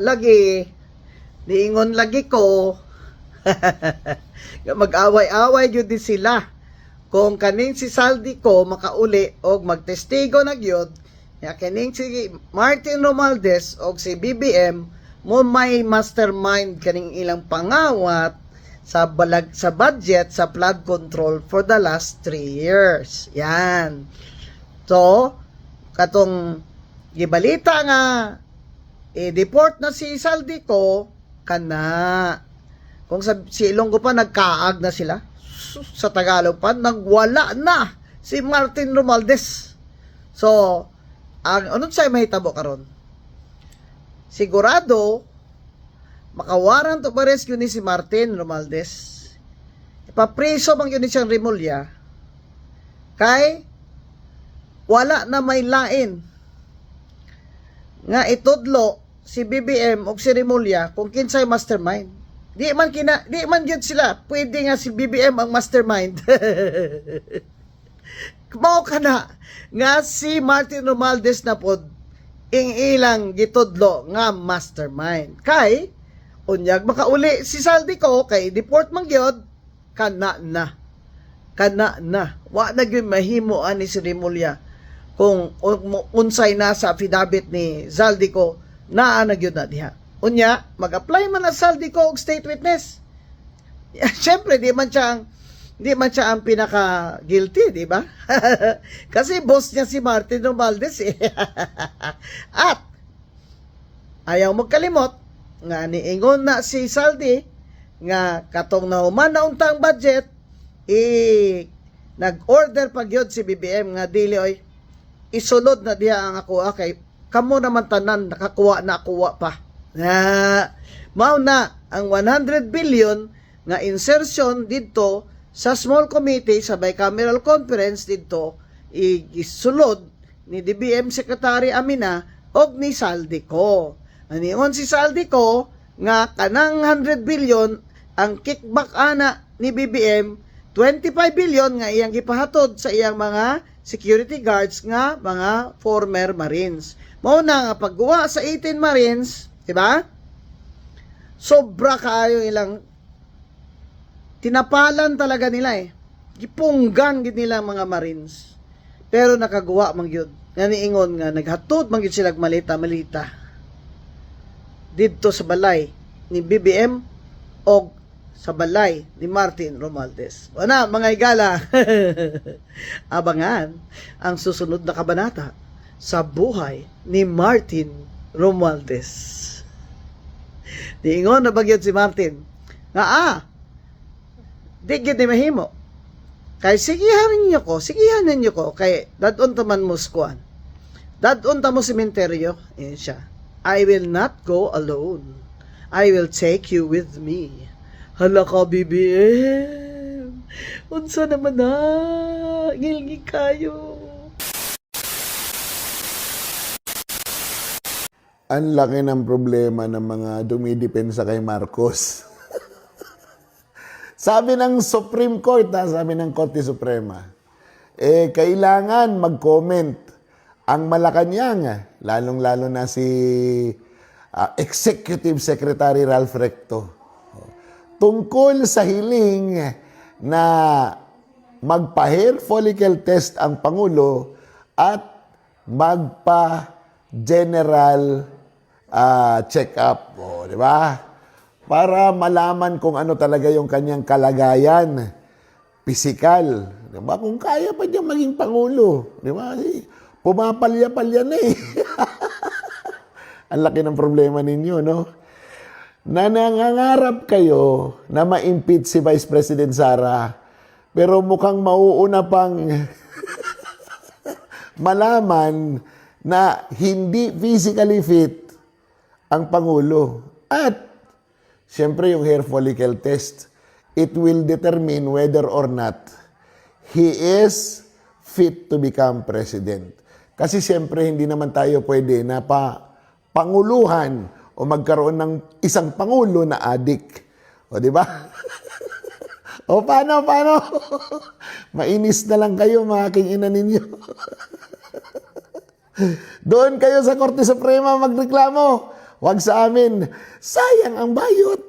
lagi, niingon lagi ko, mag-away-away yun din sila. Kung kaning si Saldi ko makauli o magtestigo na gyud, ya kaning si Martin Romualdez o si BBM mo may mastermind kaning ilang pangawat sa sa budget sa flood control for the last 3 years. Yan. So, katong gibalita nga deport na si Saldi ko kana. Kung si Ilonggo pa nagkaag na sila, sa Tagalog pa, nagwala na si Martin Romualdez. So, anong sa'yo mahitabo karon? Sigurado, makawaran to pa rescue ni si Martin Romualdez. Ipapriso bang yun ni siyang Rimulya, kay wala na may lain nga itudlo si BBM o si Rimulya kung kinsay mastermind. Di man yun sila. Pwede nga si BBM ang mastermind. Mao ka na nga si Martin Romualdez na pod ilang gitudlo nga mastermind. Kay unyag makauli si Saldi ko kay deport man gyud kana na. Wa na gyud mahimo ani si Rimulya kung unsay na sa affidavit ni Saldi ko naa na gyud na diha. Unya, mag-apply man na Saldi ko og state witness. Siyempre, di man siya ang pinaka-guilty, di ba? Kasi boss niya si Martin Romualdez eh. At, ayaw magkalimot, nga niingon na si Saldi, nga katong nahuman na untang budget, nag-order pa gyud si BBM nga dili oy, isulod na diha ang ako kay kamo naman tanan nakakuha na kuha pa. Mao na ang 100 billion nga insertion dito sa small committee sa bicameral conference dito isulod ni DBM Secretary Amina og ni Saldi ko. Anion si Saldi ko nga kanang 100 billion ang kickback ana ni BBM 25 billion nga iyang gipahatod sa iyang mga security guards nga mga former Marines. Mao na nga pagguwa sa 18 Marines, diba? Sobra kaayo ilang tinapalan talaga nila eh. Gipunggan gid nila mga Marines. Pero nakagawa man gyud. Nga niingon nga naghatod man gyud sila malita-malita didto sa balay ni BBM o sa balay ni Martin Romualdez. Wala mga igala. Abangan ang susunod na kabanata sa buhay ni Martin Romualdez. Diingon na bagyod si Martin nga di gid ni mahimo kay sigihan ninyo ko kay dadon ta man Moscow, dadon ta mo sementeryo siya. I will not go alone, I will take you with me. Hala ka BBM, unsa naman na ngilngi kayo. Ang laki ng problema ng mga dumidepensa kay Marcos. Sabi ng Supreme Court, sabi ng Korte Suprema, kailangan mag-comment ang Malacanang, lalong-lalo na si Executive Secretary Ralph Recto, tungkol sa hiling na magpa-hair follicle test ang Pangulo at magpa-general check-up, di ba? Para malaman kung ano talaga yung kanyang kalagayan, pisikal, di ba? Kung kaya pa niya maging Pangulo, di ba? Pumapalya-palya na eh. Ang laki ng problema ninyo, no? Na nangangarap kayo na ma-impeach si Vice President Sara, pero mukhang mauuna pang malaman na hindi physically fit ang Pangulo. At, siyempre yung hair follicle test, it will determine whether or not he is fit to become president. Kasi siyempre hindi naman tayo pwede na panguluhan o magkaroon ng isang Pangulo na adik. O, di ba? O, paano? Mainis na lang kayo, mga king-ina ninyo. Doon kayo sa Korte Suprema magreklamo. Wag sa amin, sayang ang bayot.